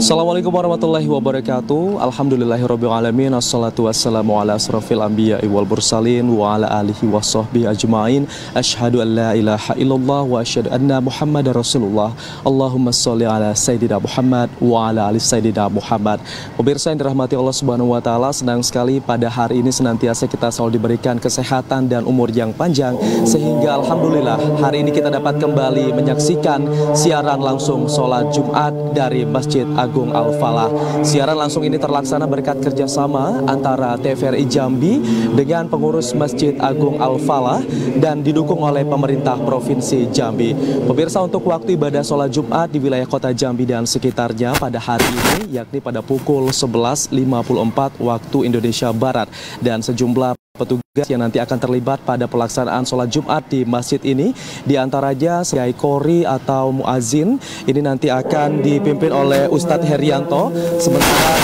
Assalamualaikum warahmatullahi wabarakatuh. Alhamdulillahirabbil alamin. Assalatu wassalamu ala asrofil anbiya'i wal mursalin wa ala alihi washabbihi ajmain. Asyhadu an la ilaha illallah wa asyhadu anna Muhammadar Rasulullah. Allahumma sholli ala sayyidina Muhammad wa ala ali sayyidina Muhammad. Pemirsa yang dirahmati Allah Subhanahu wa taala, senang sekali pada hari ini senantiasa kita selalu diberikan kesehatan dan umur yang panjang, sehingga alhamdulillah hari ini kita dapat kembali menyaksikan siaran langsung sholat Jumat dari Masjid Agung Al-Falah. Siaran langsung ini terlaksana berkat kerjasama antara TVRI Jambi dengan pengurus Masjid Agung Al-Falah dan didukung oleh pemerintah Provinsi Jambi. Pemirsa, untuk waktu ibadah sholat Jumat di wilayah kota Jambi dan sekitarnya pada hari ini, yakni pada pukul 11.54 waktu Indonesia Barat, dan sejumlah petugas yang nanti akan terlibat pada pelaksanaan sholat Jumat di masjid ini, diantaranya Kiai Kori atau Muazin, ini nanti akan dipimpin oleh Ustadz Herianto, sementara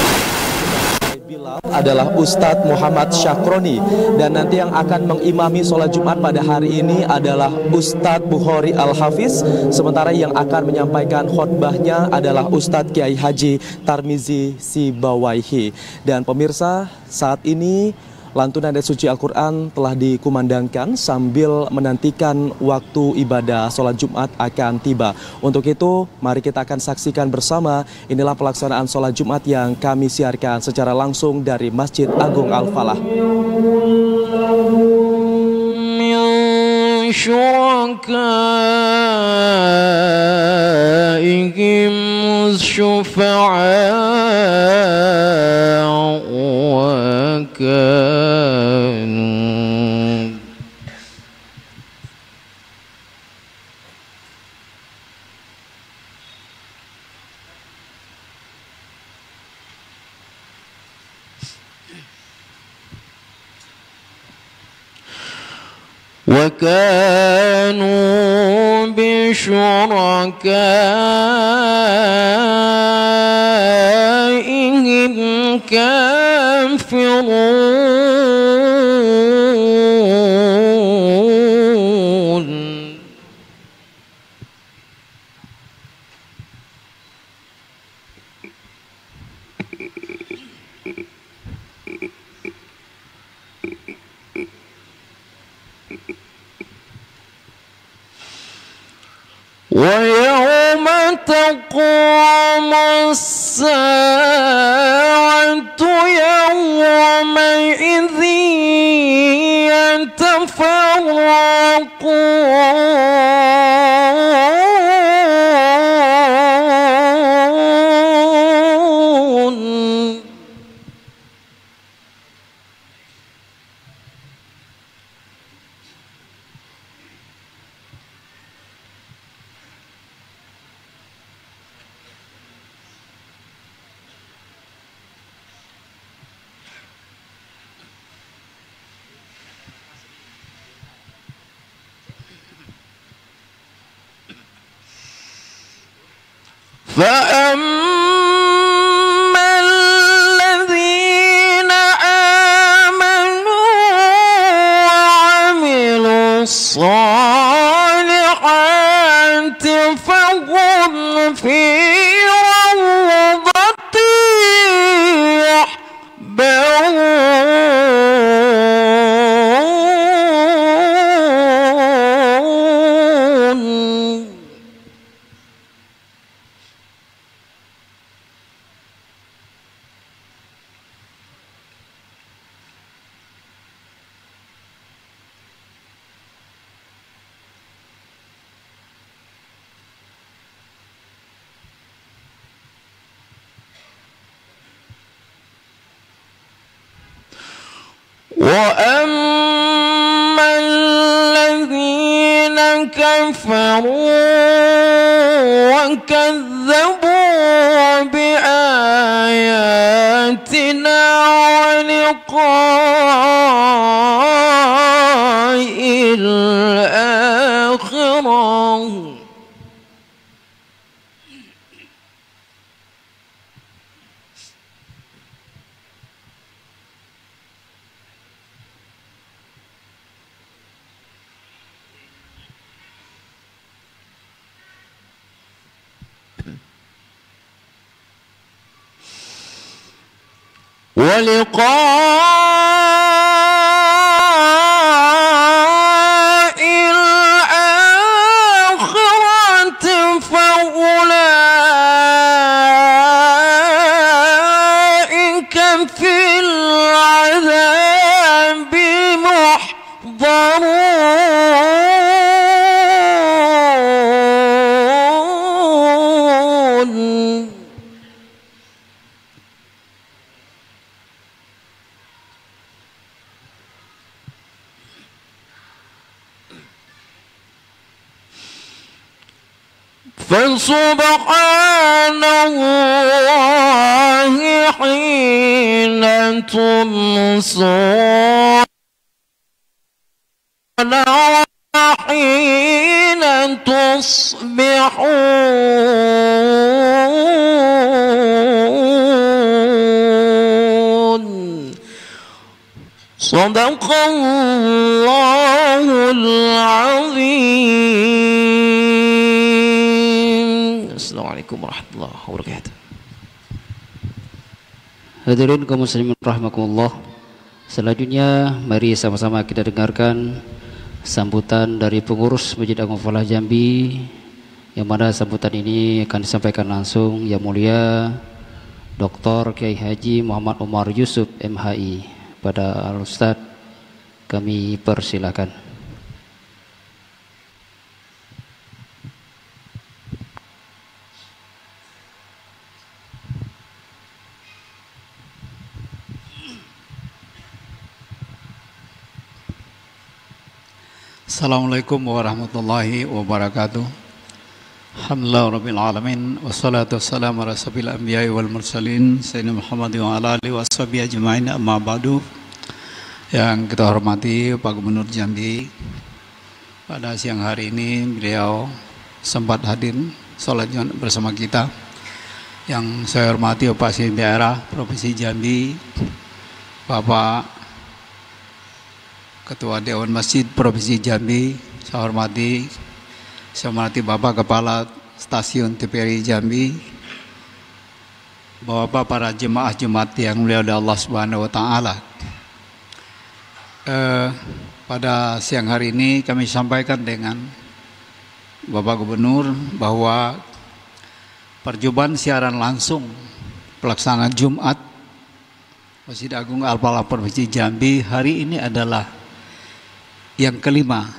Bilal adalah Ustadz Muhammad Syakroni, dan nanti yang akan mengimami sholat Jumat pada hari ini adalah Ustadz Bukhari Al-Hafiz, sementara yang akan menyampaikan khutbahnya adalah Ustadz Kiai Haji Tarmizi Sibawaihi. Dan pemirsa, saat ini lantunan ayat suci Al-Quran telah dikumandangkan sambil menantikan waktu ibadah sholat Jumat akan tiba. Untuk itu, mari kita akan saksikan bersama. Inilah pelaksanaan sholat Jumat yang kami siarkan secara langsung dari Masjid Agung Al-Falah. وكانوا بشركائهم كافرون ويوم تقوم الساعة يومئذ يتفرقون فأما الذين آمنوا وعملوا الصالحات فهم في روضة يحبرون وأما الذين كفروا وكذبوا بآياتنا ولقاء الآخرة ولقاء الآخرة فأولئك في العذاب محضرون. فسبحان الله حين تمسون وحين تصبحون. صدق الله العظيم. Assalamualaikum warahmatullahi wabarakatuh. Hadirin kaum muslimin rahimakumullah. Selanjutnya mari sama-sama kita dengarkan sambutan dari pengurus Masjid Agung Falah Jambi, yang mana sambutan ini akan disampaikan langsung Yang Mulia Dr. Kiai Haji Muhammad Umar Yusuf MHI. Pada Al-Ustaz kami persilakan. Assalamualaikum warahmatullahi wabarakatuh. Alhamdulillah rabbil alamin, wassalatu wassalamu ala sabil anbiya'i wal mursalin sayyidina Muhammad wa ala alihi washabihi ajma'in, amma ba'du. Yang kita hormati Pak Gubernur Jambi, pada siang hari ini beliau sempat hadir sholat Jumat bersama kita. Yang saya hormati Pak Sekjen Daerah Provinsi Jambi, Bapak Ketua Dewan Masjid Provinsi Jambi, saya hormati Bapak Kepala Stasiun TVRI Jambi, Bapak para jemaah-jemaat yang mulia oleh Allah Subhanahu wa taala. Pada siang hari ini kami sampaikan dengan Bapak Gubernur bahwa percobaan siaran langsung pelaksanaan Jumat Masjid Agung Al-Falah Provinsi Jambi hari ini adalah yang kelima.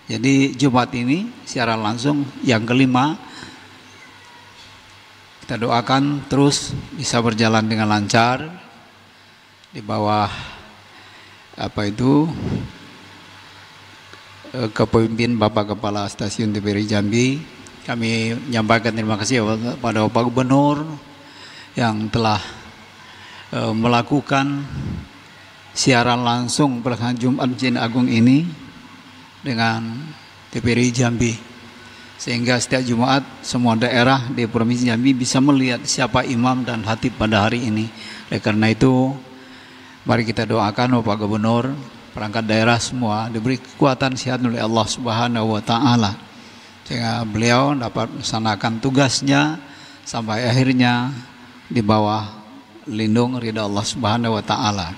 Jadi Jumat ini siaran langsung yang kelima. Kita doakan terus bisa berjalan dengan lancar di bawah kepemimpinan Bapak Kepala Stasiun TVRI Jambi. Kami menyampaikan terima kasih kepada Bapak Gubernur yang telah melakukan siaran langsung pelaksanaan Jumat Masjid Agung ini dengan TVRI Jambi, sehingga setiap Jumat semua daerah di Provinsi Jambi bisa melihat siapa imam dan khatib pada hari ini. Oleh karena itu mari kita doakan Bapak Gubernur, perangkat daerah semua diberi kekuatan sehat oleh Allah Subhanahu wa taala, sehingga beliau dapat melaksanakan tugasnya sampai akhirnya di bawah lindung ridha Allah Subhanahu wa taala.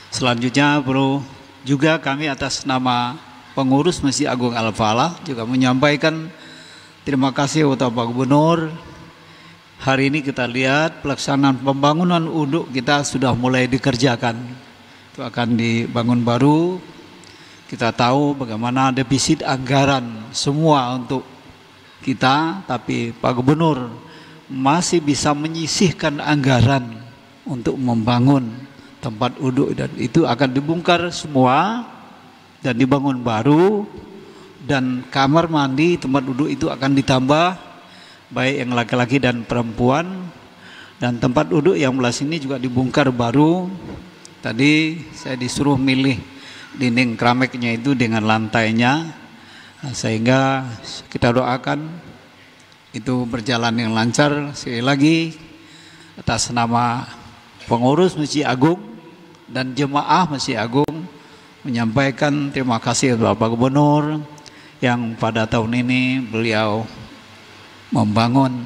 Selanjutnya perlu juga kami atas nama pengurus Masjid Agung Al-Falah juga menyampaikan terima kasih kepada Pak Gubernur. Hari ini kita lihat pelaksanaan pembangunan uduk kita sudah mulai dikerjakan. Itu akan dibangun baru. Kita tahu bagaimana defisit anggaran semua untuk kita, tapi Pak Gubernur masih bisa menyisihkan anggaran untuk membangun tempat uduk, dan itu akan dibongkar semua dan dibangun baru, dan kamar mandi tempat duduk itu akan ditambah baik yang laki-laki dan perempuan, dan tempat duduk yang belah sini juga dibongkar baru. Tadi saya disuruh milih dinding keramiknya itu dengan lantainya, sehingga kita doakan itu berjalan yang lancar. Sekali lagi atas nama pengurus Masjid Agung dan jemaah Masjid Agung menyampaikan terima kasih kepada Bapak Gubernur yang pada tahun ini beliau membangun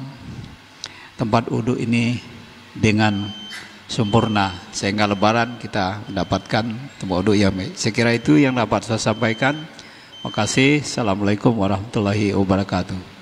tempat uduk ini dengan sempurna sehingga lebaran kita mendapatkan tawaduk yang baik. Saya kira itu yang dapat saya sampaikan. Makasih. Assalamualaikum warahmatullahi wabarakatuh.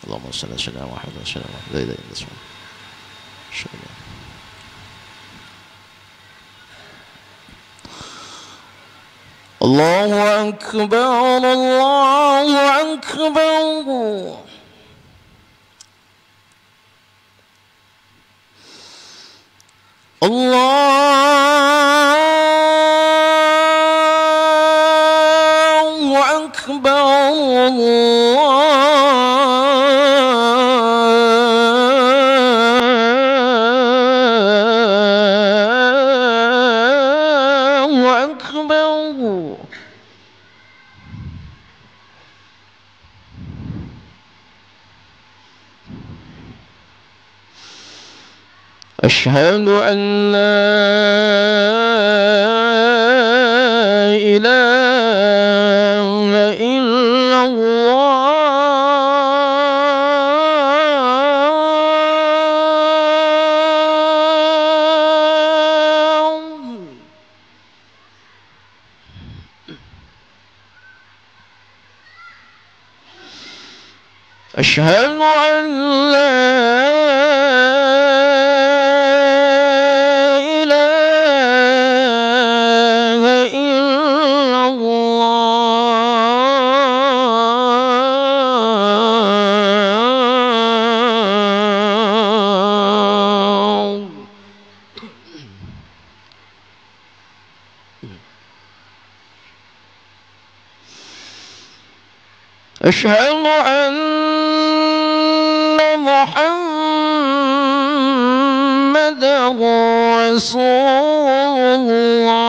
اللهم صل على سيدنا محمد وعلى آله وصحبه لا إله إلا الله. الله أكبر الله أكبر. الله أكبر. الله أكبر. أشهد أن لا إله إلا الله. أشهد أن لا إله إلا الله. أشهد أن محمدا رسول الله.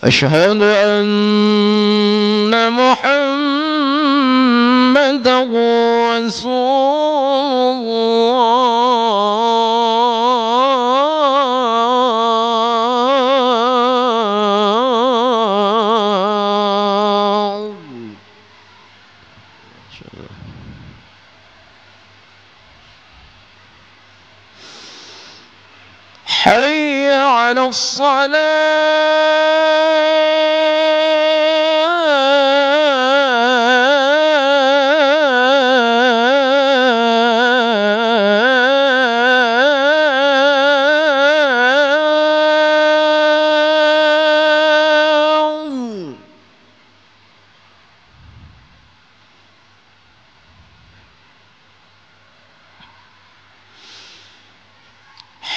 أشهد أن محمدا رسول الله. حي على الصلاة.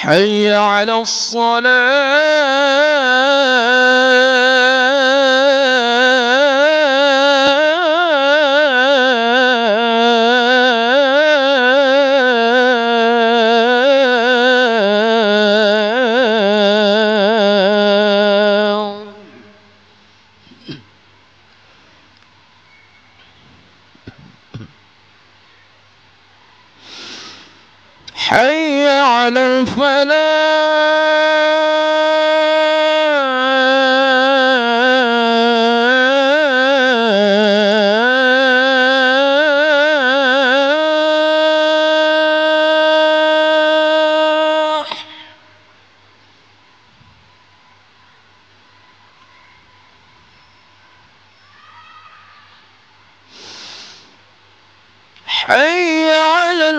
حي على الصلاة. حي على الفلاح. حي على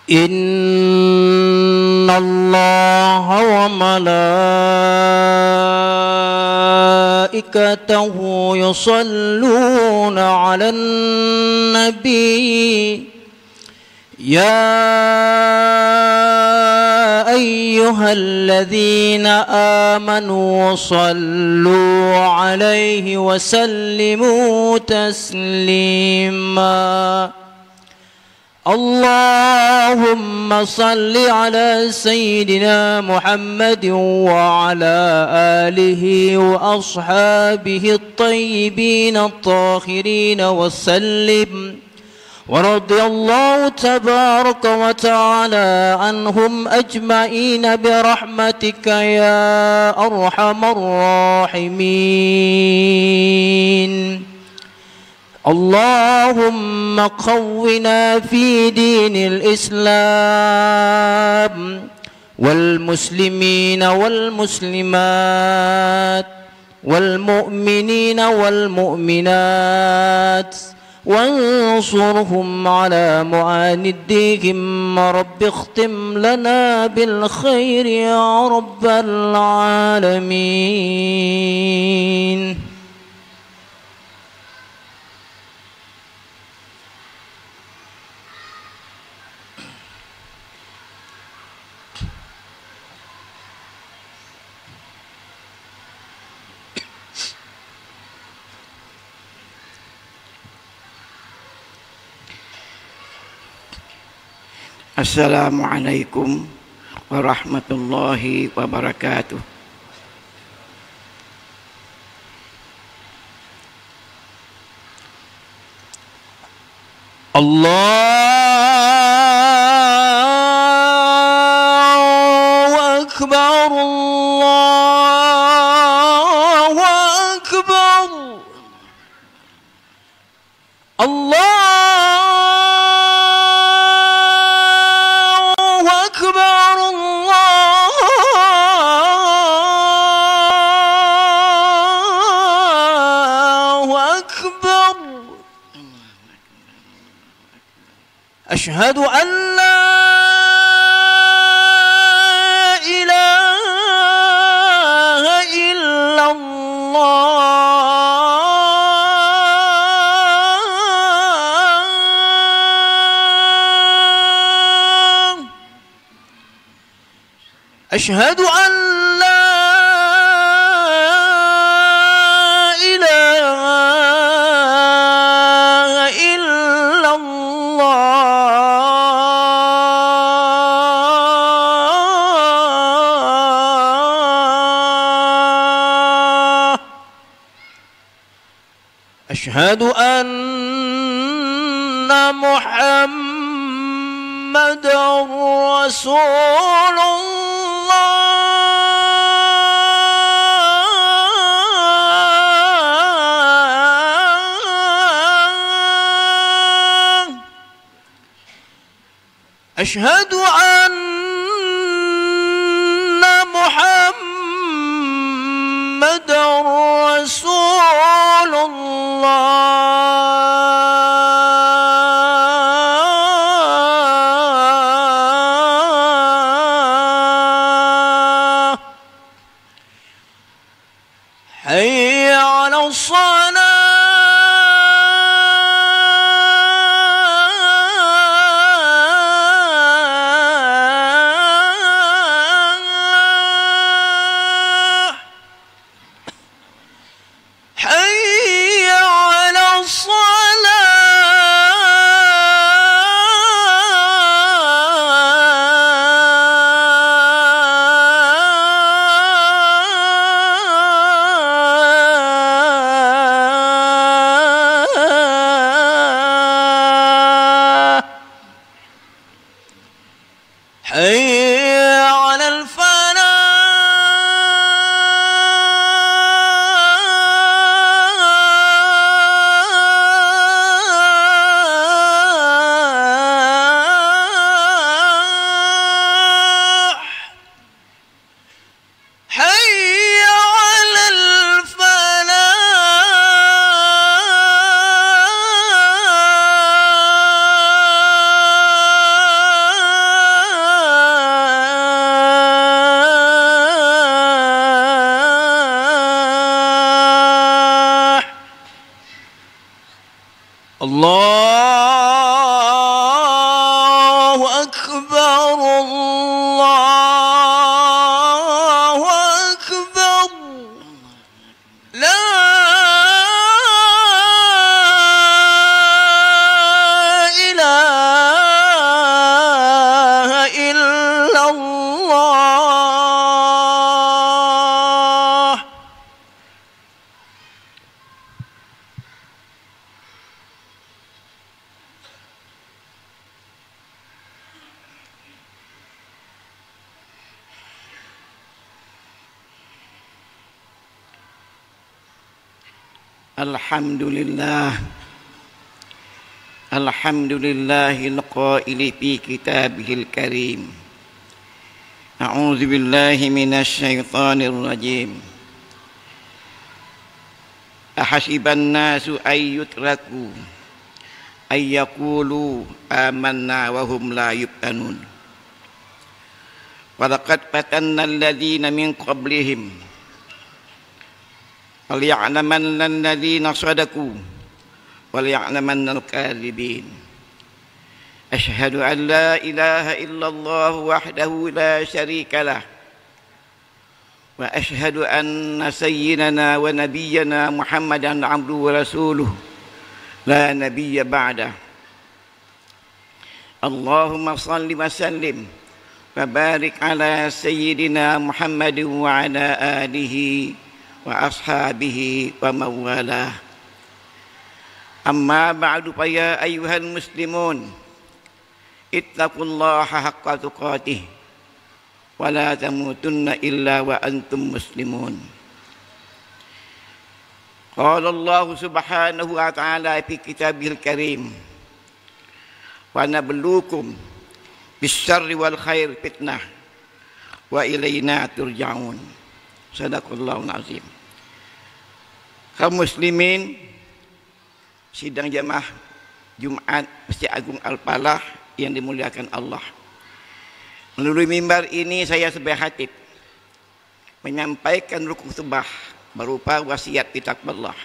إن الله وملائكته يصلون على النبي يا أيها الذين آمنوا صلوا عليه وسلموا تسليما اللهم صل على سيدنا محمد وعلى آله وأصحابه الطيبين الطاهرين وسلم ورضي الله تبارك وتعالى عنهم أجمعين برحمتك يا أرحم الراحمين اللهم قونا في دين الإسلام والمسلمين والمسلمات والمؤمنين والمؤمنات وانصرهم على معانديهم رب اختم لنا بالخير يا رب العالمين. Assalamualaikum warahmatullahi wabarakatuh. Allahu Akbar, Allahu Akbar, Allah أشهد أن لا إله إلا الله أشهد أن لا إله إلا الله أشهد أن محمدًا رسول الله أشهد أن محمدًا رسول الله حي على الصلاة حي على الصلاة حي على الفلاح حي على الفلاح الله أكبر الله أكبر لا إله إلا الله. Alhamdulillah. Alhamdulillahil qaili fi kitabihil karim. A'udzu billahi minasy syaithanir rajim. Ahasiban nasu ay yutraku ay yaqulu amanna wa hum la yuftanun. Wa laqad fatanna alladhina min qablihim فليعلمن الذين صدقوا وليعلمن الكاذبين. أشهد أن لا إله إلا الله وحده لا شريك له وأشهد أن سيدنا ونبينا محمدا عبده ورسوله لا نبي بعده. اللهم صل وسلم وبارك على سيدنا محمد وعلى آله وأصحابه ومن والاه. أما بعد فيا أيها المسلمون اتقوا الله حق تقاته ولا تموتن إلا وأنتم مسلمون. قال الله سبحانه وتعالى في كتابه الكريم ونبلوكم بالشر والخير فتنة وإلينا ترجعون. Sadaqallahul azim. Kaum muslimin, sidang jamaah Jumat Masjid Agung Al-Falah yang dimuliakan Allah. Melalui mimbar ini saya sebagai khatib menyampaikan rukun khutbah berupa wasiat bitaqwallah.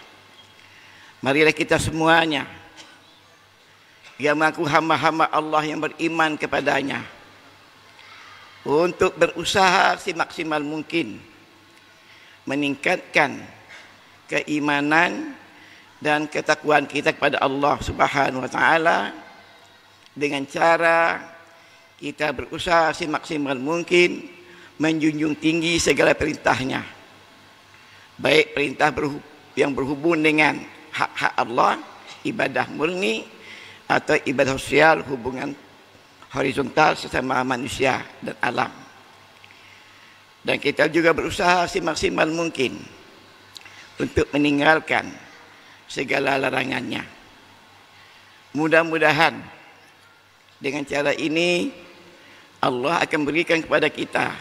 Marilah kita semuanya yang mengaku hamba-hamba Allah yang beriman kepadanya untuk berusaha semaksimal mungkin meningkatkan keimanan dan ketakwaan kita kepada Allah Subhanahu wa taala dengan cara kita berusaha semaksimal mungkin menjunjung tinggi segala perintahnya, baik perintah yang berhubung dengan hak-hak Allah, ibadah murni, atau ibadah sosial, hubungan horizontal sesama manusia dan alam. Dan kita juga berusaha semaksimal mungkin untuk meninggalkan segala larangannya. Mudah-mudahan dengan cara ini Allah akan berikan kepada kita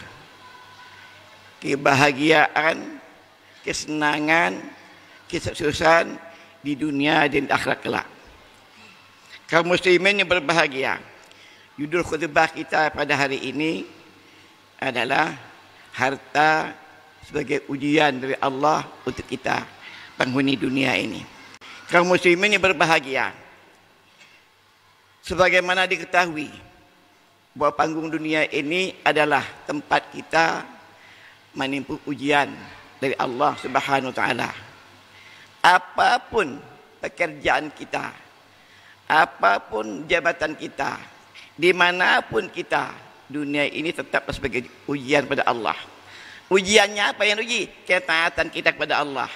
kebahagiaan, kesenangan, kesuksesan di dunia dan akhirat kelak. Kaum muslimin yang berbahagia, judul khutbah kita pada hari ini adalah harta sebagai ujian dari Allah untuk kita penghuni dunia ini. Kaum muslimin yang berbahagia, sebagaimana diketahui bahwa panggung dunia ini adalah tempat kita menempuh ujian dari Allah Subhanahu wa taala. Apapun pekerjaan kita, apapun jabatan kita, dimanapun kita, dunia ini tetap sebagai ujian pada Allah. Ujiannya apa yang uji? Ketaatan kita kepada Allah.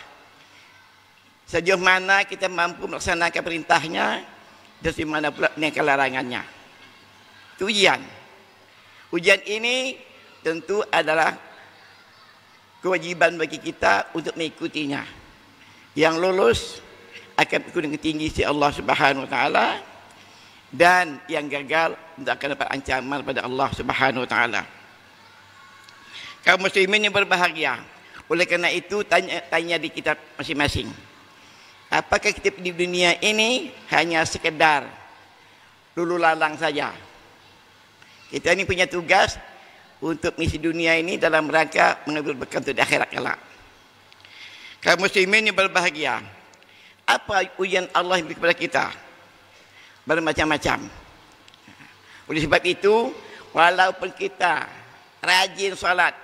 Sejauh mana kita mampu melaksanakan perintahnya dan sejauh mana pula meninggalkan larangannya. Itu ujian. Ujian ini tentu adalah kewajiban bagi kita untuk mengikutinya. Yang lulus akan berkunjung tinggi si Allah Subhanahu wa taala, dan yang gagal akan dapat ancaman pada Allah Subhanahu wa taala. Kaum muslimin yang berbahagia, oleh karena itu tanya di kita masing-masing, apakah kita di dunia ini hanya sekedar lulu lalang saja? Kita ini punya tugas untuk misi dunia ini dalam rangka mengambil bekal untuk di akhirat kelak. Kaum muslimin yang berbahagia, apa ujian Allah yang beri kepada kita? bermacam-macam. Oleh sebab itu, walaupun kita rajin salat,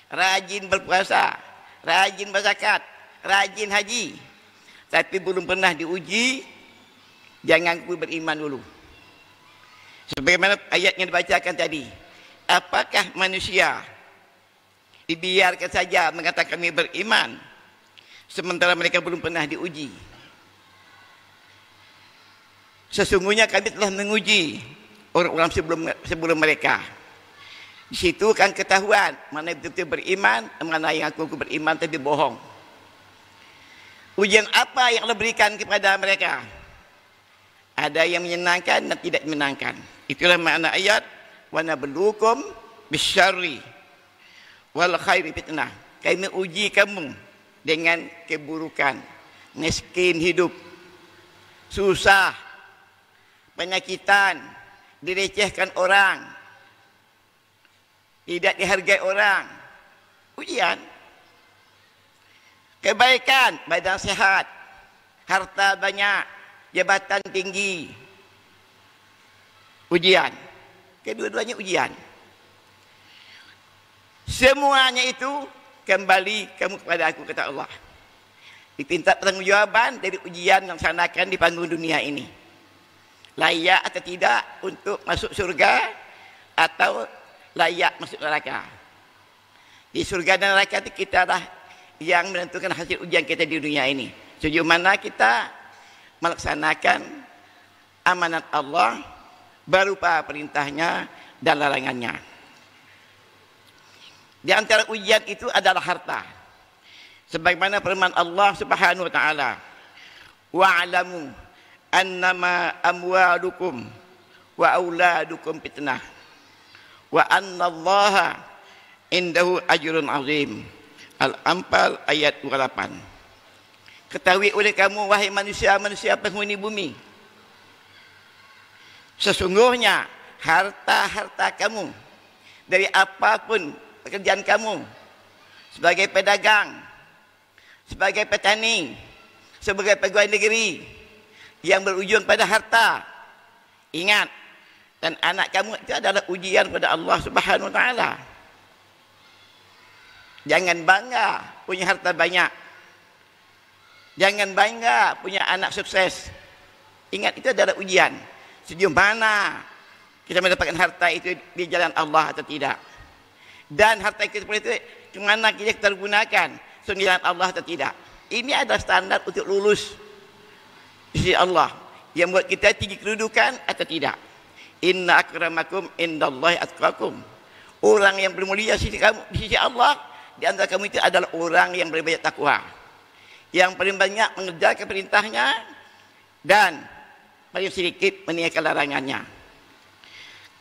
rajin berpuasa, rajin berzakat, rajin haji, tapi belum pernah diuji, jangan ku beriman dulu. Sebagaimana ayat yang dibacakan tadi, apakah manusia dibiarkan saja mengatakan kami beriman sementara mereka belum pernah diuji? Sesungguhnya kami telah menguji orang-orang sebelum mereka. Di situ kan ketahuan mana betul-betul beriman, mana yang aku beriman tapi bohong. Ujian apa yang Allah berikan kepada mereka? Ada yang menyenangkan dan tidak menyenangkan. Itulah makna ayat wa nabluukum bisyarri wal khairi fitnah. Kami uji kamu dengan keburukan, miskin hidup, susah, penyakitan, dilecehkan orang, tidak dihargai orang. Ujian. Kebaikan, badan sehat, harta banyak, jabatan tinggi. Ujian. Kedua-duanya ujian. Semuanya itu kembali kamu kepada aku, kata Allah. Dipinta pertanggungjawaban dari ujian yang sanakan di panggung dunia ini. Layak atau tidak untuk masuk surga atau layak masuk neraka. Di surga dan neraka itu kita lah yang menentukan hasil ujian kita di dunia ini. Sejauh mana kita melaksanakan amanat Allah berupa perintahnya dan larangannya. Di antara ujian itu adalah harta. Sebagaimana firman Allah Subhanahu wa taala, wa'lamu annama amwalukum wa auladukum fitnah wa annallaha indahu ajrun azim. Al-Anfal ayat 28. Ketahui oleh kamu wahai manusia-manusia penghuni bumi, sesungguhnya harta-harta kamu dari apapun pekerjaan kamu, sebagai pedagang, sebagai petani, sebagai pegawai negeri yang berujung pada harta, ingat, dan anak kamu itu adalah ujian pada Allah Subhanahu wa taala. Jangan bangga punya harta banyak, jangan bangga punya anak sukses. Ingat, itu adalah ujian. Sejauh mana kita mendapatkan harta itu di jalan Allah atau tidak, dan harta kita itu kemana kita gunakan di jalan Allah atau tidak. Ini adalah standar untuk lulus di sisi Allah yang buat kita tinggi kedudukan atau tidak. Inna akramakum indallahi atqakum. Orang yang bermulia di sisi Allah di antara kamu itu adalah orang yang berbanyak takwa, yang paling banyak mengerjakan perintahnya dan paling sedikit meninggalkan larangannya.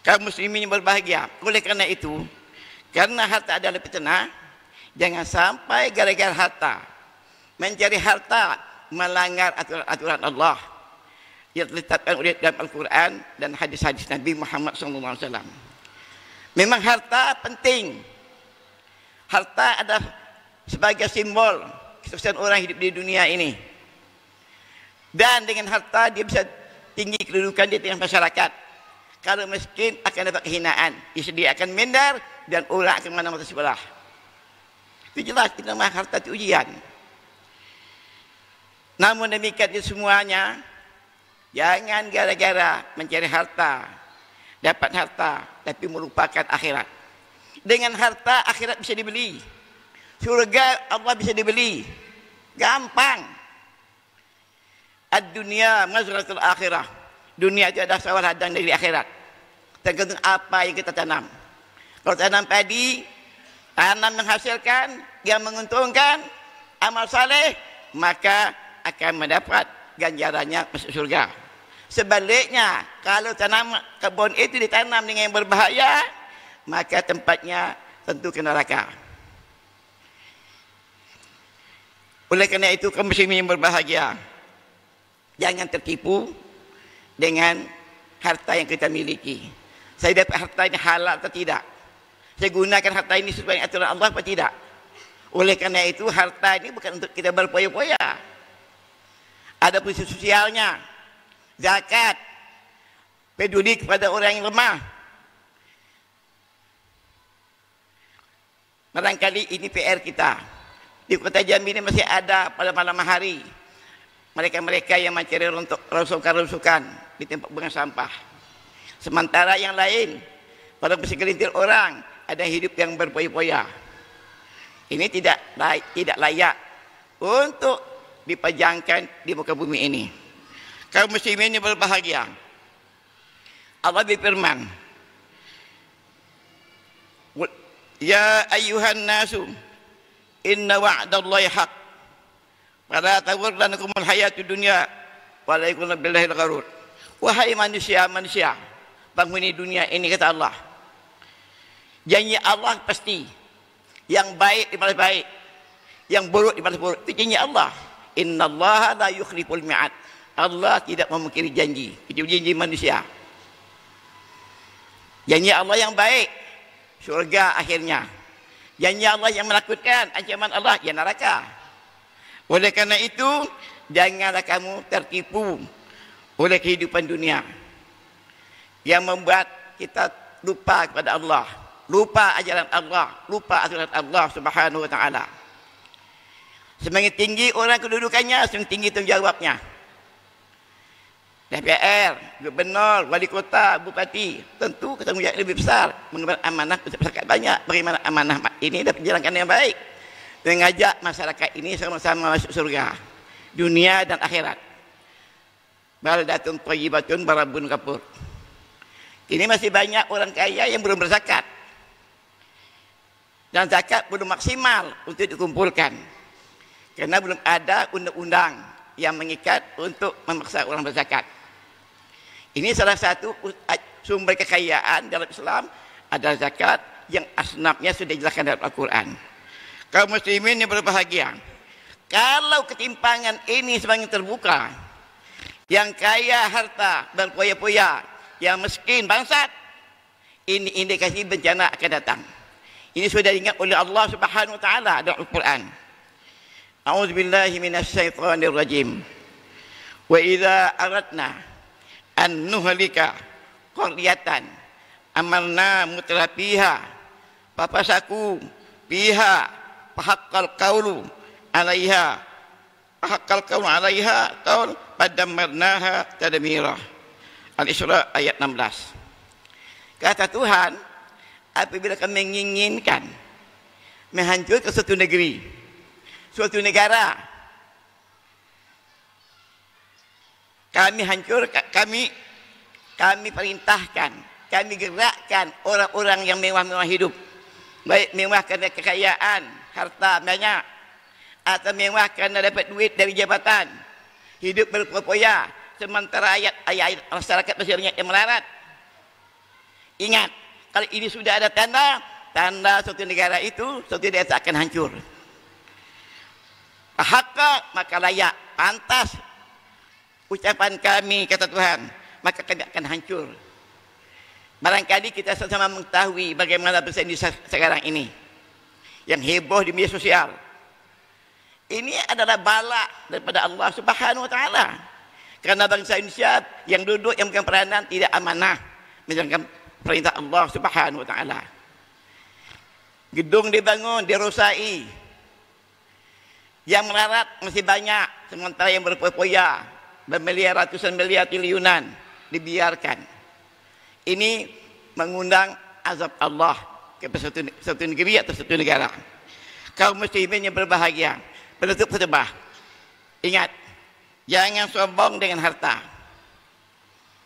Kaum muslimin yang berbahagia, oleh karena itu, karena harta adalah fitnah, jangan sampai gara-gara harta, mencari harta, melanggar aturan Allah yang ditetapkan oleh dalam Al-Quran dan hadis-hadis Nabi Muhammad SAW. Memang harta penting. Harta adalah sebagai simbol kesuksesan orang hidup di dunia ini. Dan dengan harta dia bisa tinggi kedudukan di tengah masyarakat. Kalau miskin akan dapat kehinaan, dia akan minder dan orang akan mana-mana sebelah. Itu jelas, itu nama harta itu ujian. Namun demikian itu semuanya, jangan gara-gara mencari harta, dapat harta, tapi melupakan akhirat. Dengan harta akhirat bisa dibeli, surga Allah bisa dibeli, gampang. Ad-dunya mazratul akhirah. Dunia itu adalah sawah ladang dari akhirat. Tergantung apa yang kita tanam. Kalau tanam padi, tanam menghasilkan, yang menguntungkan, amal saleh, maka akan mendapat ganjarannya masuk surga. Sebaliknya, kalau tanam kebun itu ditanam dengan yang berbahaya, maka tempatnya tentu ke neraka. Oleh karena itu, kaum muslimin yang berbahagia, jangan tertipu dengan harta yang kita miliki. Saya dapat harta ini halal atau tidak? Saya gunakan harta ini sesuai dengan aturan Allah atau tidak? Oleh karena itu, harta ini bukan untuk kita berpoya-poya. Ada fungsi sosialnya. Zakat peduli kepada orang yang lemah. Barangkali ini PR kita. Di Kota Jambi ini masih ada pada malam hari mereka-mereka yang mencari rongsokan-rongsokan di tempat buang sampah. Sementara yang lain, pada segelintir orang ada hidup yang berpoya-poya. Ini tidak layak untuk dipajangkan di muka bumi ini. Kaum muslimin yang berbahagia, Allah berfirman, ya ayyuhan nasu inna wa'dallahi haq fala taghurrannakumul hayatud dunya wa la yakunna billahi al-gharur. Wahai manusia, penghuni dunia ini, kata Allah, janji Allah pasti, yang baik dibalas baik, yang buruk dibalas buruk. Itu janji Allah. Innallaha la yukhliful mi'ad. Allah tidak memungkiri janji. Itu janji manusia. Janji Allah yang baik, surga akhirnya. Janji Allah yang menakutkan, ancaman Allah, ya neraka. Oleh karena itu, janganlah kamu tertipu oleh kehidupan dunia yang membuat kita lupa kepada Allah, lupa ajaran Allah, lupa aturan Allah Subhanahu wa taala. Semakin tinggi orang kedudukannya, semakin tinggi tanggungjawabnya. DPR, gubernur, wali kota, bupati, tentu tanggungjawab lebih besar, mengemban amanah masyarakat banyak. Bagaimana amanah ini dapat dijalankan yang baik, mengajak masyarakat ini sama-sama masuk surga, dunia dan akhirat. Baldatun thayyibatun barabun kafur. Ini masih banyak orang kaya yang belum berzakat, dan zakat belum maksimal untuk dikumpulkan karena belum ada undang-undang yang mengikat untuk memaksa orang berzakat. Ini salah satu sumber kekayaan dalam Islam adalah zakat yang asnafnya sudah dijelaskan dalam Al-Quran. Kaum muslimin yang berbahagia, kalau ketimpangan ini semakin terbuka, yang kaya harta berpoya-poya, yang miskin bangsat, ini indikasi bencana akan datang. Ini sudah diingat oleh Allah Subhanahu wa taala dalam Al-Quran. A'udzubillahi minasyaitonir rajim. Wa idza aradna an nuhlika qaryatan amalna mutrafiha fafasaku fiha fahaqqal qawlu 'alaiha qaul padammarnaha tadmira. Al-Isra ayat 16. Kata Tuhan, apabila kami menginginkan menghancurkan suatu negeri, suatu negara, kami perintahkan, kami gerakkan orang-orang yang mewah-mewah hidup, baik mewah kerana kekayaan, harta banyak, atau mewah kerana dapat duit dari jabatan, hidup berpoya-poya, sementara ayat masyarakat masih banyak yang melarat. Ingat, kalau ini sudah ada tanda suatu negara itu, suatu desa akan hancur. Haqqa, maka layak, pantas ucapan kami, kata Tuhan, maka kami akan hancur. Barangkali kita sama-sama mengetahui bagaimana bangsa Indonesia sekarang ini yang heboh di media sosial. Ini adalah bala daripada Allah Subhanahu wa taala. Karena bangsa Indonesia yang duduk yang bukan peranan tidak amanah menjalankan perintah Allah Subhanahu wa taala. Gedung dibangun, dirosai. Yang melarat masih banyak, sementara yang berpoya-poya bermiliar, ratusan miliar, triliunan dibiarkan. Ini mengundang azab Allah kepada satu negeri atau satu negara. Kaum muslimin yang berbahagia, penutup khutbah, ingat, jangan sombong dengan harta.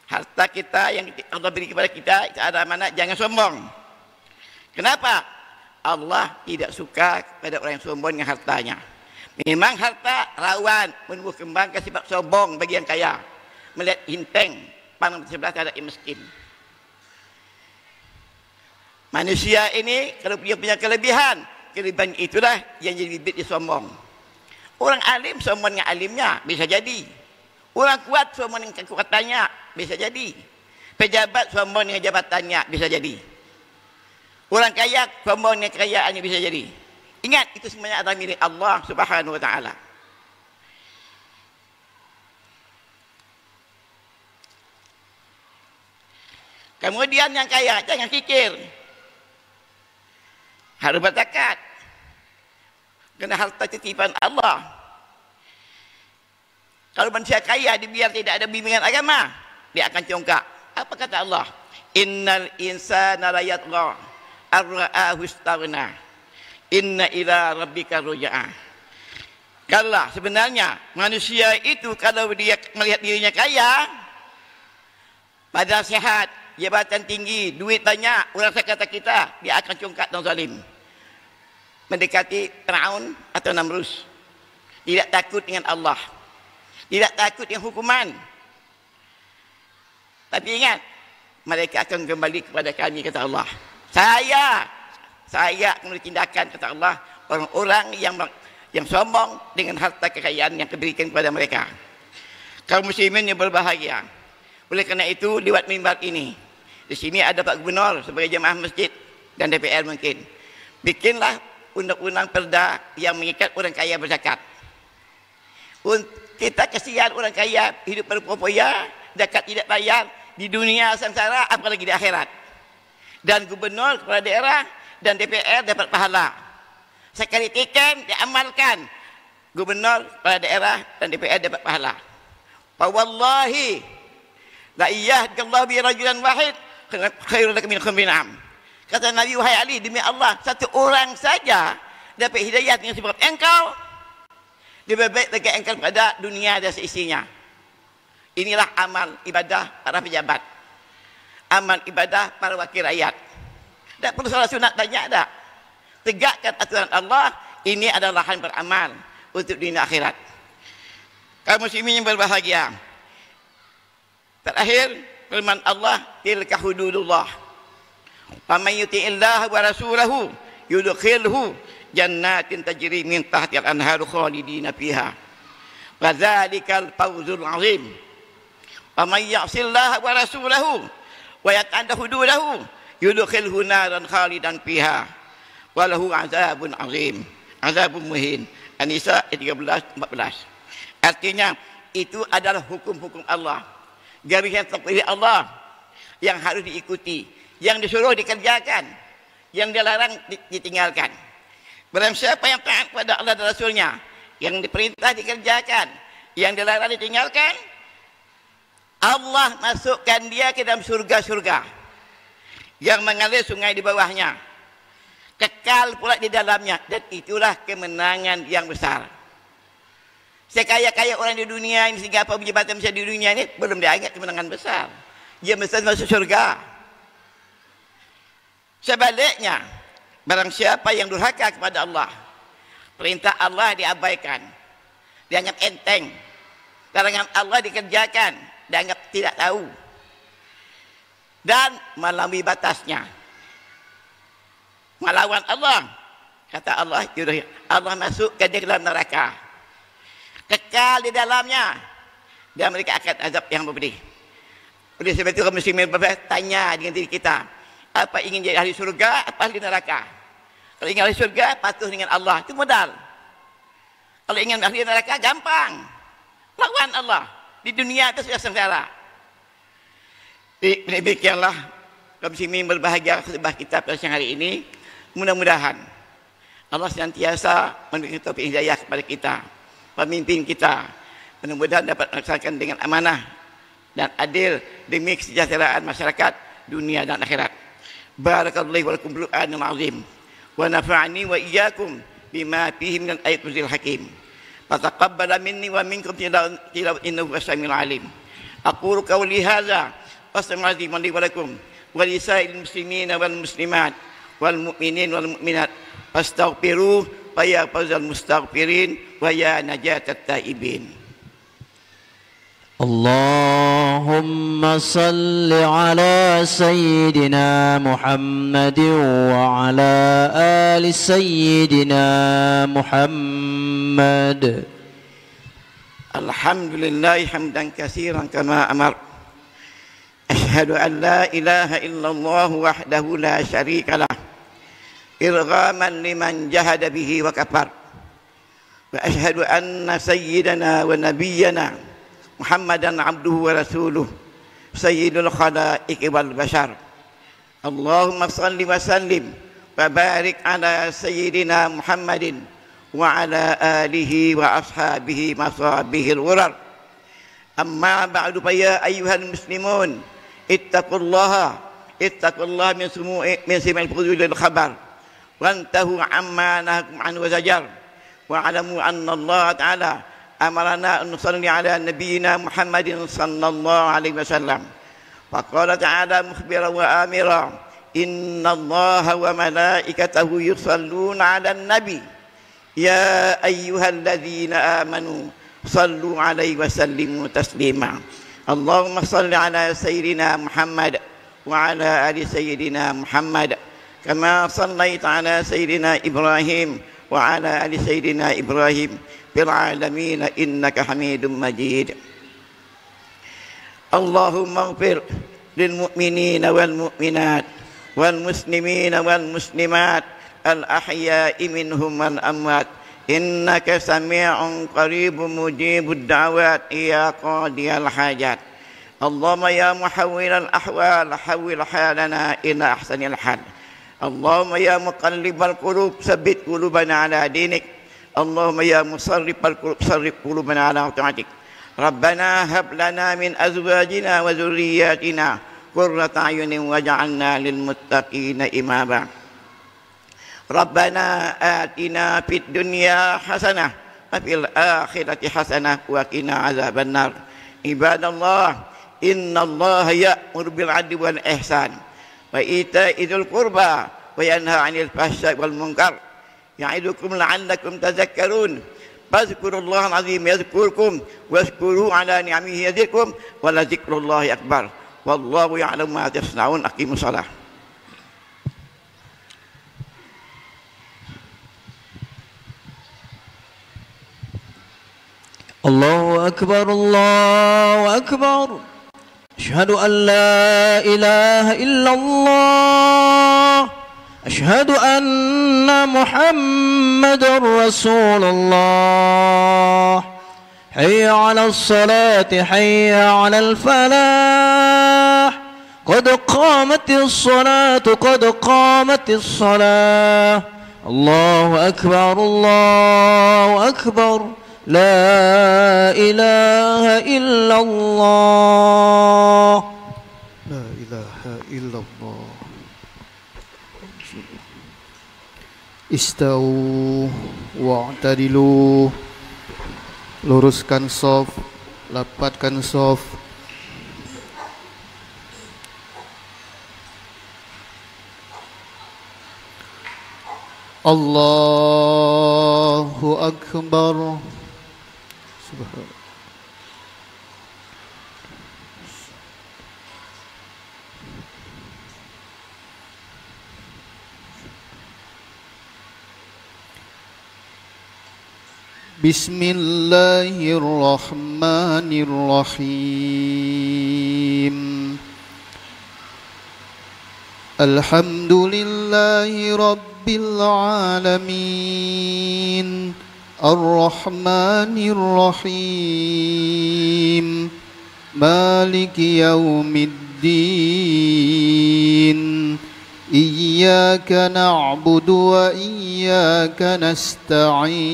Harta kita yang Allah beri kepada kita, itu ada amanah, jangan sombong. Kenapa? Allah tidak suka kepada orang yang sombong dengan hartanya. Memang harta rawan menumbuh kembangkan sifat sombong bagi yang kaya, melihat hinteng pandang sebelah terhadap yang miskin. Manusia ini kalau punya kelebihan itulah yang jadi bibit dia sombong. Orang alim sombong dengan alimnya bisa jadi. Orang kuat sombong dengan kekuatannya bisa jadi. Pejabat sombong dengan jabatannya bisa jadi. Orang kaya sombong dengan kekayaannya bisa jadi. Ingat, itu semuanya adalah milik Allah Subhanahu wa taala. Kemudian yang kaya, jangan kikir. Harus berzakat. Kerana harta titipan Allah. Kalau manusia kaya, biar tidak ada bimbingan agama, dia akan congkak. Apa kata Allah? Innal insana la yatgha ar-ra'ahu istaghna. Inna ila rabbika ruja'ah. Kalau sebenarnya manusia itu kalau dia melihat dirinya kaya, badan sehat, jabatan tinggi, duit banyak, orang sekata kita, dia akan congkak dan zalim. Mendekati Fir'aun atau Namrus. Tidak takut dengan Allah. Tidak takut dengan hukuman. Tapi ingat, mereka akan kembali kepada kami, kata Allah. Saya akan tindakan, kata Allah, orang-orang yang sombong dengan harta kekayaan yang diberikan kepada mereka. Kaum muslimin yang berbahagia. Oleh kerana itu, lewat mimbar ini, di sini ada Pak Gubernur sebagai jemaah masjid dan DPR mungkin. Bikinlah undang-undang perda yang mengikat orang kaya berzakat. Kita kesian orang kaya hidup berpoya, zakat tidak bayar di dunia sengsara, apalagi di akhirat. Dan gubernur, kepala daerah dan DPR dapat pahala. Sekali tekan diamalkan, gubernur, kepala daerah dan DPR dapat pahala. Fa wallahi la yahdillahu bi rajulan wahid khairul lakum min humrin am. Kata Nabi, wahai Ali, demi Allah, satu orang saja dapat hidayah dengan sebab engkau, lebih baik bagi engkau pada dunia dan seisinya. Inilah amal ibadah para pejabat, amal ibadah para wakil rakyat. Tak perlu salah sunat banyak tak. Tegakkan aturan Allah, ini adalah lahan beramal untuk dunia akhirat. Kaum muslimin yang berbahagia. Terakhir, firman Allah, tilka hududullah. Faman yuti'illah wa rasulahu yudkhilhu jannatin tajri min tahtiha al-anharu khalidina fiha. Wa dzalikal fawzul 'azim. Faman ya'sillah wa rasulahu wa yata'adda hududahu yudkhilhu naran khalidan fiha wa lahu 'adzabun 'azim. Azabun muhin. An-Nisa 13-14. Artinya itu adalah hukum-hukum Allah. Garis takdir Allah yang harus diikuti. Yang disuruh dikerjakan, yang dilarang ditinggalkan. Barang siapa yang taat kepada Allah dan Rasulnya, yang diperintah dikerjakan, yang dilarang ditinggalkan, Allah masukkan dia ke dalam surga-surga yang mengalir sungai di bawahnya, kekal pula di dalamnya. Dan itulah kemenangan yang besar. Sekaya-kaya orang di dunia ini, sehingga apa jabatan besar di dunia ini, belum dianggap kemenangan besar. Dia besar masuk surga. Sebaliknya, barang siapa yang durhaka kepada Allah, perintah Allah diabaikan, dianggap enteng, larangan Allah dikerjakan, dianggap tidak tahu, dan melampaui batasnya, melawan Allah, kata Allah, Allah masuk ke dalam neraka, kekal di dalamnya, dan mereka akan azab yang pedih. Oleh sebab itu, kaum muslimin bertanya dengan diri kita, apa ingin jadi ahli surga, apa ahli neraka? Kalau ingin ahli surga, patuh dengan Allah, itu modal. Kalau ingin ahli neraka, gampang, lawan Allah. Di dunia itu sudah sengsara. Demikianlah kaum muslimin berbahagia khutbah kita pada siang hari ini. Mudah-mudahan Allah senantiasa memberikan taufik hidayah kepada kita, pemimpin kita, mudah-mudahan dapat melaksanakan dengan amanah dan adil demi kesejahteraan masyarakat dunia dan akhirat. Barakallahu wa lakum bil Qur'anil azim wa nafa'ani wa iyyakum bima fihi min ayatil hakim. Fataqabbal minni wa minkum tilawat innahu as-sami'ul alim. Aqulu qawli hadza wassalamu alaikum wa lakum wa lisa'il muslimin wal muslimat wal mu'minin wal mu'minat fastaghfiru fa ya fawzal mustaghfirin wa ya najatat taibin. اللهم صل على سيدنا محمد وعلى آل سيدنا محمد. الحمد لله حمدا كثيرا كما أمر. أشهد أن لا إله إلا الله وحده لا شريك له إرغاما لمن جهد به وكفر. وأشهد أن سيدنا ونبينا محمدا عبده ورسوله sayyidul khalaiq wal bashar. Allahumma salli wa sallim wa barik ala sayyidina Muhammadin wa ala alihi wa ashabihi masabihil wurar. Amma ba'du fa ya ayyuhal muslimun ittaqullaha min sima'il fudulil khabar wantahu amma nahakum anhu wa zajar wa alamu anna Allah ta'ala amarana an nusalli ala nabiyyina Muhammadin sallallahu alaihi wasallam. Faqala ta'ala mukhbiran wa amira inna Allaha wa malaikatahu yusalluna 'alan nabi ya ayyuhalladzina amanu sallu 'alaihi wa sallimu taslima. Allahumma salli ala sayyidina Muhammad wa ala ali sayyidina Muhammad kama sallaita ala sayyidina Ibrahim wa ala ali sayyidina Ibrahim fil alamin innaka Hamidum Majid. Allahumma ighfir lil mu'minina wal mu'minat wal muslimina wal muslimat al ahya'i minhum wal amwat innaka sami'un qaribun mujibud da'wat ya qadiyal hajat. Allahumma ya muhawwilal ahwal hawwil halana ila ahsanil hal. Allahumma ya muqallibal qulub tsabbit qulubana ala dinik. Allahumma ya musarrifal qulub sarrif qulubana ala ta'atik. Rabbana hab lana min azwajina wa dhurriyyatina qurrata a'yunin waj'alna lil muttaqina imama. Rabbana atina fid dunya hasanah wa fil akhirati hasanah wa qina azabannar. Ibadallah, innallaha ya'muru bil 'adli wal ihsan wa ita'i dzil qurba wa yanha 'anil fahsya'i wal munkar. Ya'idukum la'allakum tadhakkarun. Fadhkurullahal 'azim yadhkurkum washkuru 'ala ni'amihi yazidkum wa la dzikrullahi akbar. Wallahu ya'lamu ma tasna'un. Aqimus shalah. الله أكبر الله أكبر أشهد أن لا إله إلا الله أشهد أن محمد رسول الله حي على الصلاة حي على الفلاح قد قامت الصلاة قد قامت الصلاة الله أكبر الله أكبر لا إله إلا الله لا إله إلا الله. Istau wa'tadilu, luruskan shaf, lapatkan shaf. Allahu Akbar. Subhanallah. Bismillahirrahmanirrahim. Alhamdulillahi rabbil alamin. Ar-Rahmanir Rahim. Maliki yaumiddin. Iyyaka na'budu wa iyyaka nasta'in.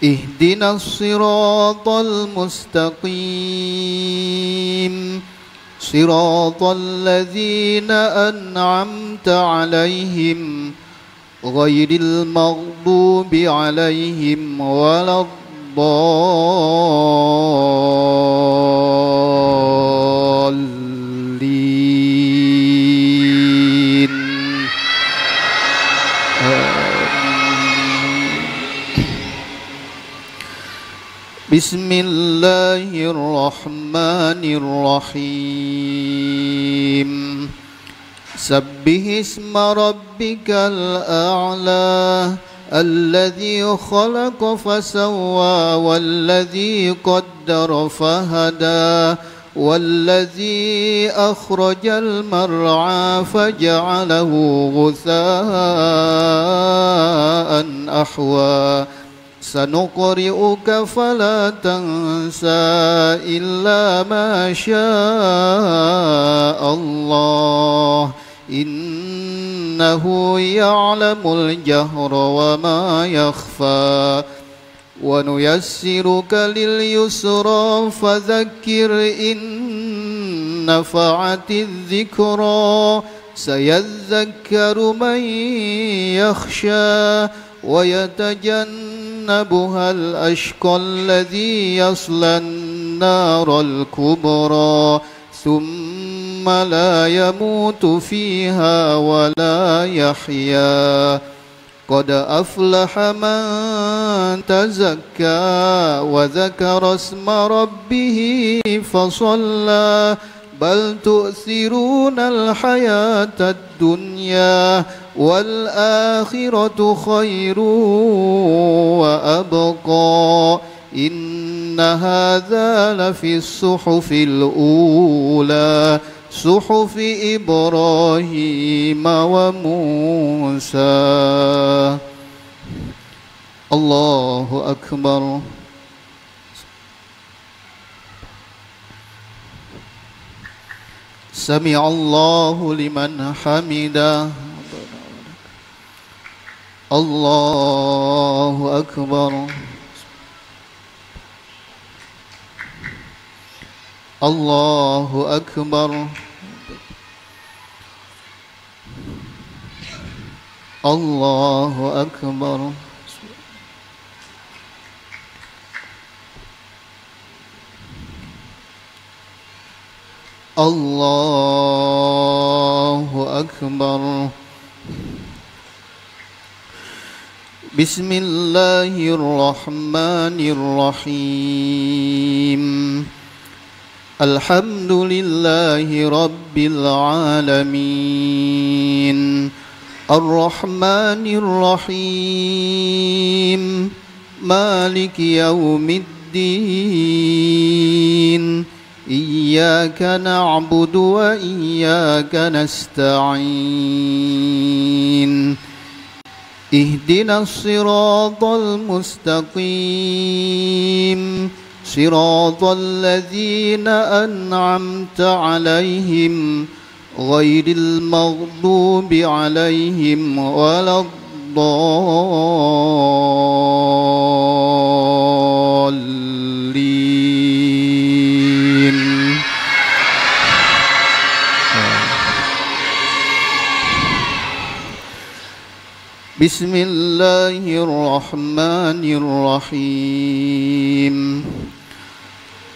Ihdinas siratal mustaqim. Siratal ladzina an'amta 'alaihim ghairil maghdubi 'alaihim waladdallin. Bismillahirrahmanirrahim. Sabbih isma rabbikal a'la alladhi khalaqa fasawwa walladhi qaddara fahada walladhi akhrajal mar'a faja'alahu ghutha'an ahwa سنقرئك فلا تنسى إلا ما شاء الله إنه يعلم الجهر وما يخفى ونيسرك لليسرى فذكر إن نفعت الذكرى سيذكر من يخشى ويتجنبها الأشقى الذي يصلى النار الكبرى ثم لا يموت فيها ولا يحيا قد أفلح من تزكى وذكر اسم ربه فصلى بل تؤثرون الحياة الدنيا والآخرة خير وأبقى إن هذا لفي الصحف الأولى صحف إبراهيم وموسى. الله أكبر. سمع الله لمن حمده. الله أكبر. الله أكبر. الله أكبر. الله أكبر. بسم الله الرحمن الرحيم الحمد لله رب العالمين الرحمن الرحيم مالك يوم الدين إياك نعبد وإياك نستعين اهدنا الصراط المستقيم صراط الذين أنعمت عليهم غير المغضوب عليهم ولا الضالين. بسم الله الرحمن الرحيم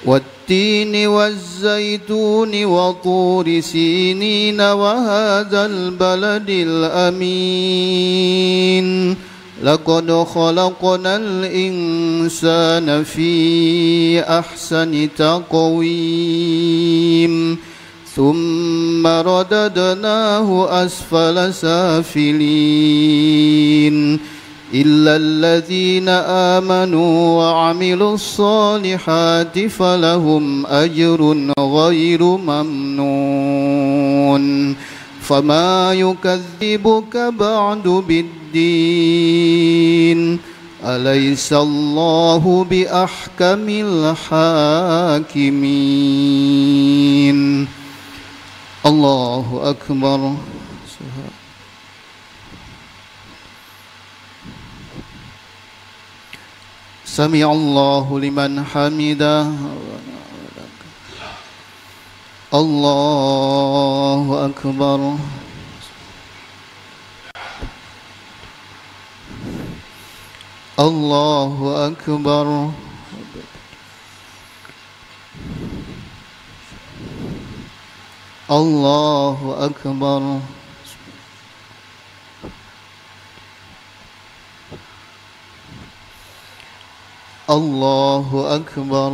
والتين والزيتون وطور سينين وهذا البلد الأمين لقد خلقنا الإنسان في أحسن تقويم ثم رددناه أسفل سافلين إلا الذين آمنوا وعملوا الصالحات فلهم أجر غير ممنون فما يكذبك بعد بالدين أليس الله بأحكم الحاكمين. الله أكبر. سمع الله لمن حمده. الله أكبر. الله أكبر. الله أكبر. الله أكبر.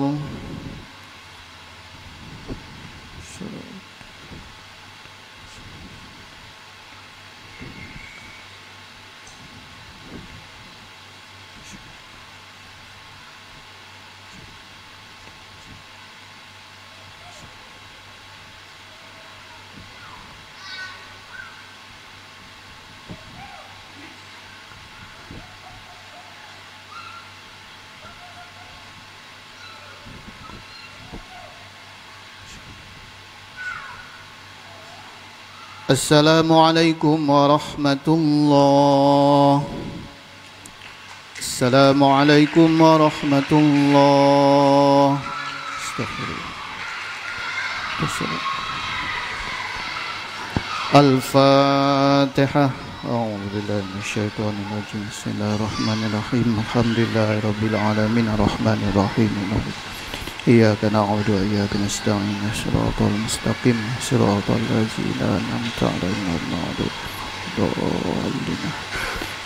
Assalamualaikum warahmatullah. Assalamualaikum warahmatullah. Astagfirullah. Al-Fatihah. A'udzu billahi minasyaitonir rajim. Bismillahirrahmanirrahim. Alhamdulillahirabbil alamin arrahmanir rahim. Iyyaka na'budu wa iyyaka nasta'in. Shiratal mustaqim. Shiratal ladzina an'amta 'alaihim.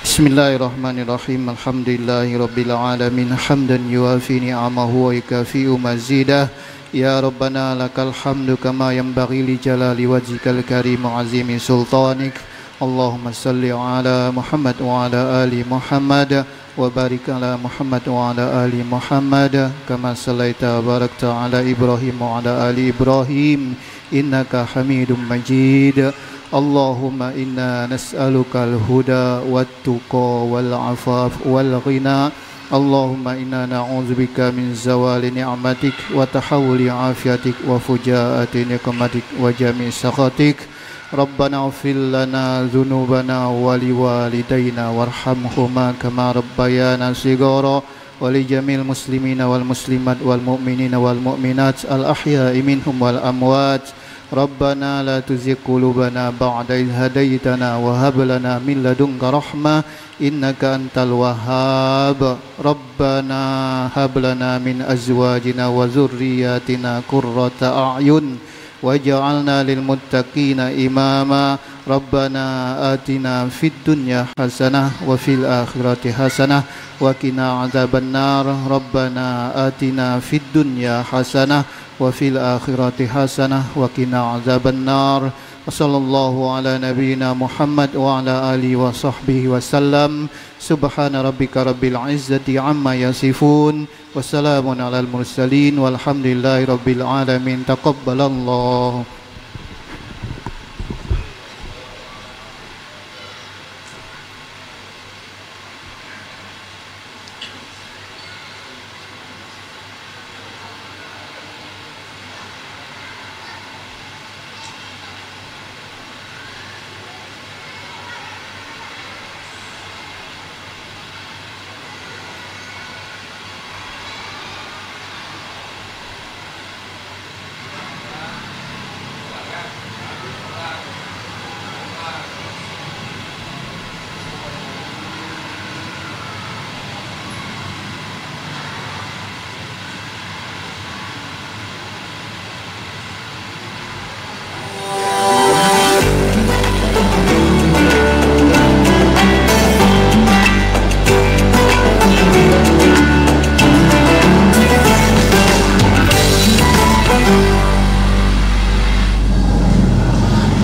Bismillahirrahmanirrahim. Alhamdulillahirabbil alamin. Hamdan yuwafi ni'amahu wa yukafi'u mazidah. Ya Rabbana lakal hamdu kama yanbaghi li jalali wajhikal karim wa azimi sultanik. Allahumma salli ala Muhammad wa ala ali Muhammad wa barik ala Muhammad wa ala ali Muhammad kama sallaita barakta ala Ibrahim wa ala ali Ibrahim innaka Hamidum Majid. Allahumma inna nas'aluka al-huda wat-tuqa wal-'afaf wal-ghina. Allahumma inna na'udzubika min zawali ni'matik wa tahawuli afiatik wa fujaati niqmatik wa jami' sakhatik. Rabbana ighfir lana dzunubana wa liwalidayna warhamhuma kama rabbayana shighara wa li jamil muslimina wal muslimat wal mu'minina wal mu'minat al ahya'i minhum wal amwat. Rabbana la tuzigh qulubana ba'da idh hadaytana wa hab lana min ladunka rahmah innaka antal wahhab. Rabbana hab lana min azwajina wa dzurriyyatina qurrata a'yun waj'alna lil muttaqina imama. Rabbana atina fid dunya hasanah wa fil akhirati hasanah wa qina adzabannar. Rabbana atina fid dunya hasanah wa fil akhirati hasanah wa qina adzabannar. Wassallallahu ala nabiyyina Muhammad wa ala alihi wa sahbihi wasallam. Subhana rabbika rabbil izzati amma yasifun. Wassalamun alal mursalin walhamdulillahi rabbil alamin. Taqabbalallah.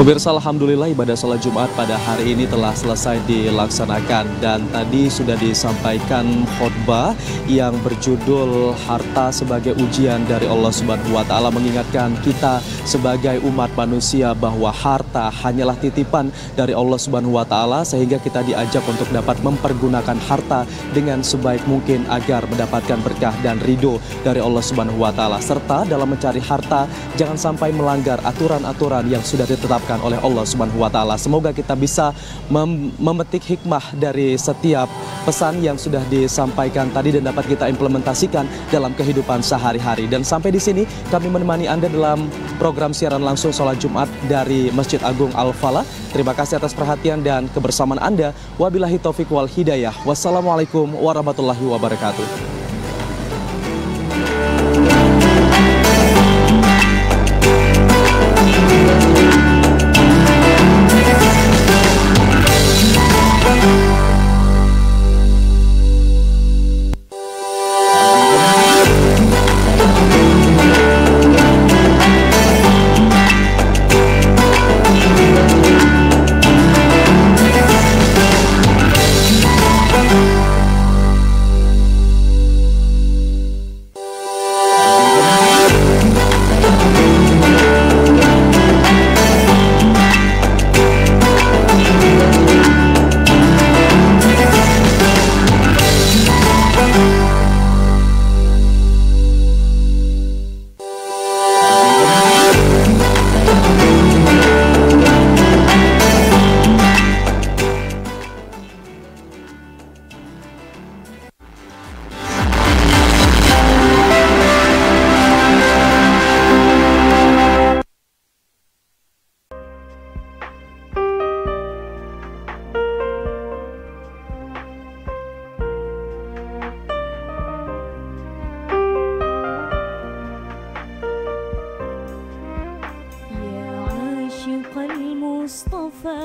Pemirsa, alhamdulillah ibadah salat Jumat pada hari ini telah selesai dilaksanakan dan tadi sudah disampaikan khutbah yang berjudul harta sebagai ujian dari Allah Subhanahu wa taala, mengingatkan kita sebagai umat manusia bahwa harta hanyalah titipan dari Allah Subhanahu wa taala, sehingga kita diajak untuk dapat mempergunakan harta dengan sebaik mungkin agar mendapatkan berkah dan ridho dari Allah Subhanahu wa taala, serta dalam mencari harta jangan sampai melanggar aturan-aturan yang sudah ditetapkan oleh Allah Subhanahu wa taala. Semoga kita bisa memetik hikmah dari setiap pesan yang sudah disampaikan tadi dan dapat kita implementasikan dalam kehidupan sehari-hari. Dan sampai di sini kami menemani Anda dalam program siaran langsung salat Jumat dari Masjid Agung Al-Falah. Terima kasih atas perhatian dan kebersamaan Anda. Wabillahi taufik wal hidayah. Wassalamualaikum warahmatullahi wabarakatuh. المصطفى